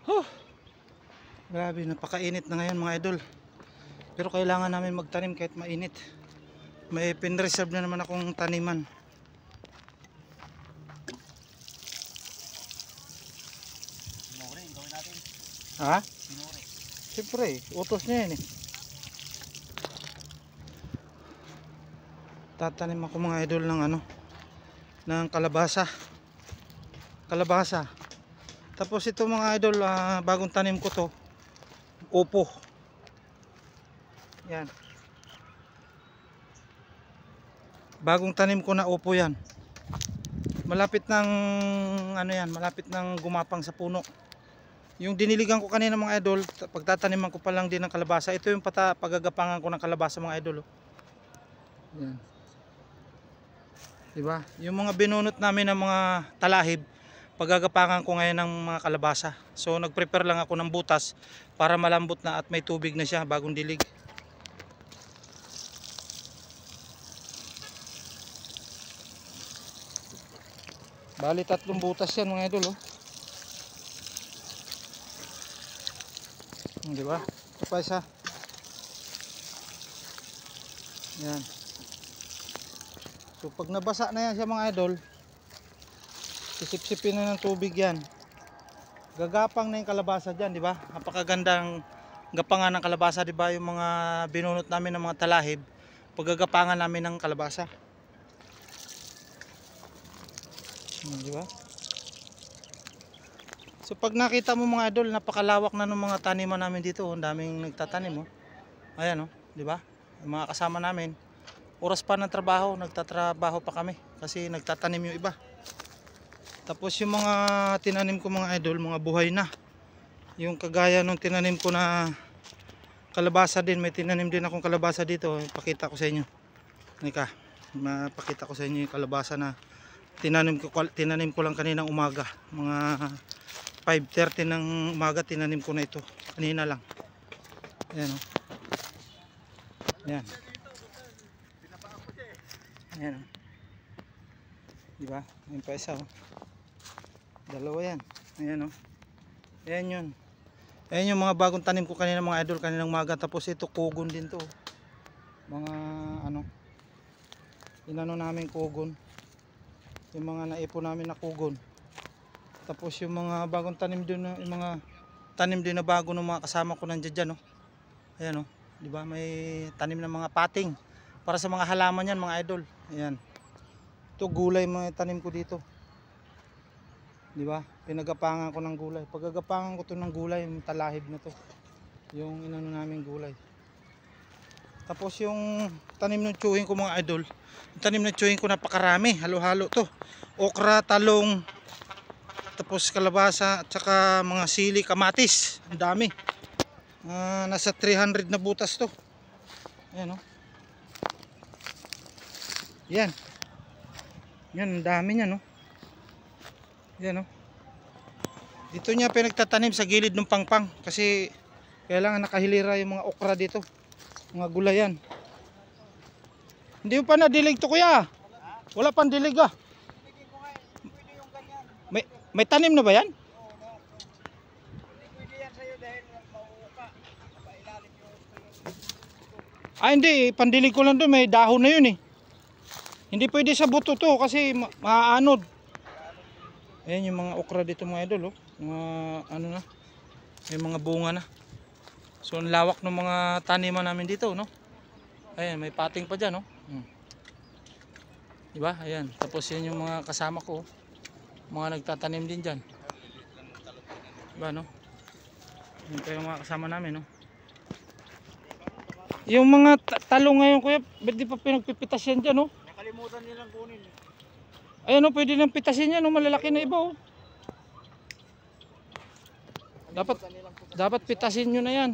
Huh, grabe, napakainit na ngayon mga idol. Pero kailangan namin magtanim kahit mainit. May pinreserve na naman akong taniman. Sinuri, gawin natin. Ha? Sinuri. Siyempre, utos niya yan eh. Tatanim ako mga idol ng ng kalabasa. Tapos ito mga idol, bagong tanim ko to, upo. Yan. Bagong tanim ko na upo yan. Malapit ng malapit ng gumapang sa puno. Yung diniligan ko kanina mga idol, pagtataniman ko pa lang din ng kalabasa. Ito yung pagagapangan ko ng kalabasa mga idol. Yan. Diba? Yung mga binunot namin ng mga talahib, pagagapangan ko ngayon ng mga kalabasa. So nag-prepare lang ako ng butas para malambot na at may tubig na siya, bagong dilig. Bali 3 butas yan mga idol. Diba? Ito pa isa. Yan. So pag nabasa na yan siya mga idol, sisip-sipin na ng tubig yan. Gagapang na yung kalabasa dyan, di ba? Napakagandang gapangan ng kalabasa, di ba? Yung mga binunot namin ng mga talahib, paggagapangan namin ng kalabasa. Di ba? So pag nakita mo mga idol, napakalawak na ng mga taniman namin dito. Ang daming nagtatanim, oh. Ayan, oh, di ba? Yung mga kasama namin, oras pa ng trabaho, nagtatrabaho pa kami kasi nagtatanim yung iba. Tapos yung mga tinanim ko mga idol, mga buhay na. Yung kagaya nung tinanim ko na kalabasa din, may tinanim din akong kalabasa dito. Ipakita ko sa inyo. Nika, mapakita ko sa inyo yung kalabasa na tinanim ko lang kaninang umaga. Mga 5:30 ng umaga tinanim ko na ito. Kanina lang. Ayan, oh. Ayan. Ayan, oh. Diba? Ayan pa isa, oh. Dalawa yan. Ayan, oh. Ayan yun. Ayan yung mga bagong tanim ko kanina mga idol, kaninang umaga. Tapos ito kugon din to. Mga inano namin kugon. Yung mga naipon namin na kugon. Tapos yung mga bagong tanim din, yung mga tanim din na bago ng mga kasama ko nandiyan dyan, oh. Ayan, oh. Diba? May tanim ng mga pating para sa mga halaman yan mga idol. Ayan. Ito gulay mga tanim ko dito. Di ba? Pinagapangan ko ng gulay. Pagagapangan ko to ng gulay, yung talahib na to. Yung inano naming gulay. Tapos yung tanim ng chewing ko mga idol, yung tanim ng chewing ko napakarami, halo-halo to. Okra, talong, tapos kalabasa at saka mga sili, kamatis. Ang dami. Nasa 300 na butas to. Ayan, oh. Yan. Yan, ang dami niya, no. Yan, oh. Dito niya pinagtatanim sa gilid ng pangpang kasi kailangan nakahilira yung mga okra dito. Mga gulayan. Hindi mo pa nadilig to, kuya. Wala pang dilig, ah. May tanim na ba yan? Hindi, pandilig ko lang doon, may dahon na yun eh. Hindi pwede sa buto to kasi maaanod. Ayan yung mga okra dito mga idol, oh. Mga na, may mga bunga na. So ang lawak ng mga taniman namin dito, no. Ayan, may pating pa dyan, no. Diba? Ayan, tapos yan yung mga kasama ko, mga nagtatanim din dyan. Diba, no. Yan pa yung mga kasama namin, no. Yung mga talong ngayon kuya, ba't di pa pinagpipitas yan dyan, no. Nakalimutan nilang kunin. Ayan, no, pwede nang pitasin yan, no. Malalaki na iba, oh. Dapat pitasin nyo na yan.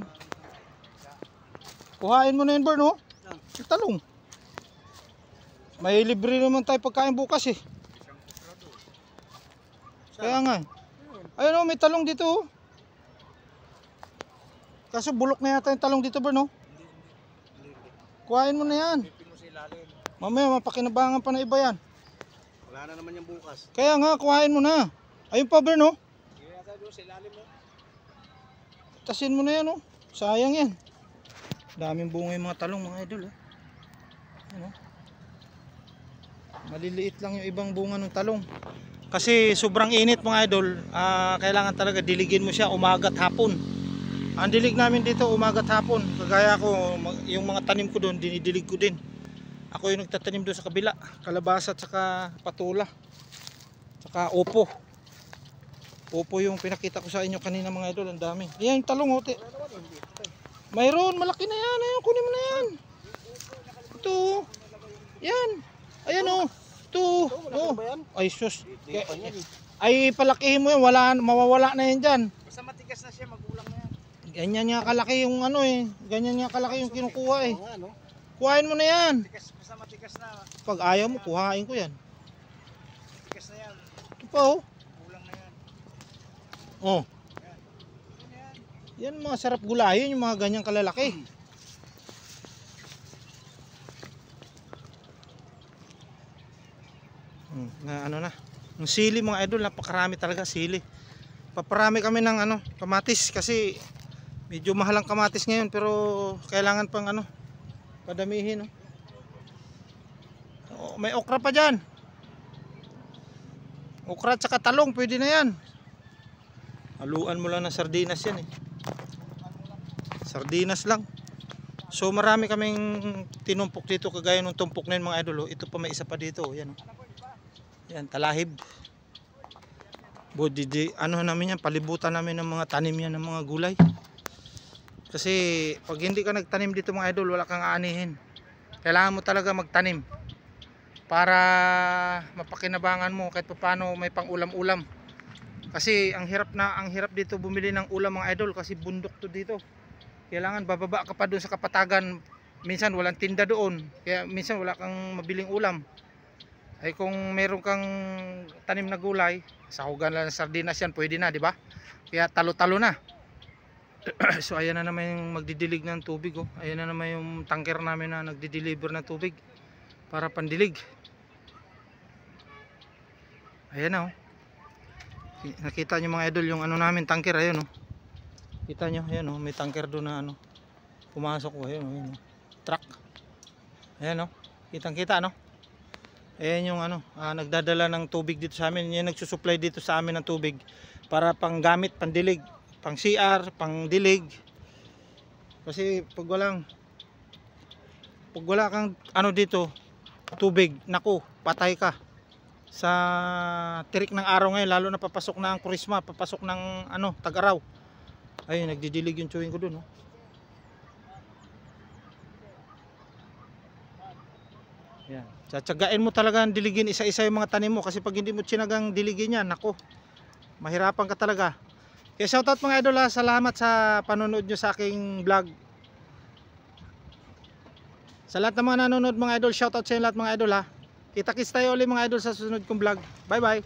Kuhain mo na yan, Bern, no. Yung talong. May libre naman tayo pagkain bukas eh. Kaya nga. Ayun, oh, may talong dito, oh. Kaso bulok na yata yung talong dito, Bern, no. Kuhain mo na yan. Mamaya mapakinabangan pa na iba yan. Wala na naman yung bukas. Kaya nga, kuhain mo na. Ayun pa, Bern, no. pitasin mo na yan, oh. Sayang yan. Daming bunga yung mga talong, mga idol, eh. Ano? Maliliit lang yung ibang bunga ng talong. Kasi sobrang init, mga idol. Kailangan talaga diligin mo siya umaga't hapon. Ang dilig namin dito umaga't hapon. Kagaya ko, yung mga tanim ko doon, dinidilig ko din. Ako yung nagtatanim doon sa kabila. Kalabasa at saka patula. Saka opo. Opo yung pinakita ko sa inyo kanina, mga idol. Ang dami. Ayan yung talong, ote. Mayroon, malaki na yan. Ayan, kunin mo na yan. Ito. Yan. Ayan, oh. Ito. Oh. Ay, sus. Ay, palakihin mo yan. Mawawala na yan dyan. Basta matigas na siya, magulang na yan. Ganyan nga kalaki yung ano eh. Ganyan nga kalaki yung kinukuha eh. Oo nga, no? Kuhain mo na yan. Basta matigas na. Pag ayaw mo, kuhain ko yan. Matigas na yan. Ito pa, oh. Magulang na yan. Oh. Yan mga sarap gulayin, yung mga ganyang kalalaki. Na ano na. Yung sili, mga idol, napakarami talaga sili. Paparami kami ng ano, kamatis kasi medyo mahal ang kamatis ngayon, pero kailangan pang ano, padamihin, oh. Oh, may okra pa diyan. Okra at saka talong, pwede na yan. Haluan mo lang ng sardinas yan eh. Sardinas lang. So marami kaming tinumpok dito, kagaya ng tumpok na yun, mga idol, oh. Ito pa, may isa pa dito, oh. Yan, oh. Yan, talahib. Ano namin yan, palibutan namin ng mga tanim yan ng mga gulay. Kasi pag hindi ka nagtanim dito, mga idol, wala kang aanihin. Kailangan mo talaga magtanim para mapakinabangan mo kahit paano may pang ulam-ulam. Kasi ang hirap dito bumili ng ulam, mga idol, kasi bundok to dito. Kailangan bababa ka pa doon sa kapatagan. Minsan walang tinda doon, kaya minsan wala kang mabiling ulam. Ay kung meron kang tanim na gulay, sahugan lang ng sardinas yan, pwede na, di ba? Kaya talo-talo na. So ayan na naman yung magdidilig ng tubig, oh. Ayan na naman yung tanker namin na nagdi-deliver ng tubig para pandilig. Ayan na, oh. Nakita nyo, mga idol, yung ano namin tanker, ayun, oh. Kita nyo, ayan, oh, may tanker doon na ano, pumasok, oh, ayun, oh, ayun, oh. Truck. Ayan, oh. Kitang-kita, no? Ayan yung ano, nagdadala ng tubig dito sa amin. Yan nagsusupply dito sa amin ng tubig para pang gamit, pandilig, pang CR, pang dilig. Kasi pag wala kang ano dito, tubig, naku, patay ka sa tirik ng araw ngayon, lalo na papasok na ang kurisma, papasok ng ano, tag-araw. Ayun, nagdidilig yung chewing ko dun, oh. Yan. Tsatsagain mo talaga ang diligin isa-isa yung mga tanim mo, kasi pag hindi mo tsinagang diligin yan, nako, mahirapan ka talaga. Kaya shoutout, mga idol, ha. Salamat sa panonood nyo sa aking vlog. Sa lahat ng mga nanonood, mga idol, shoutout sa inyo lahat, mga idol, ha. Kita-kits tayo ulit, mga idol, sa susunod kong vlog. Bye bye.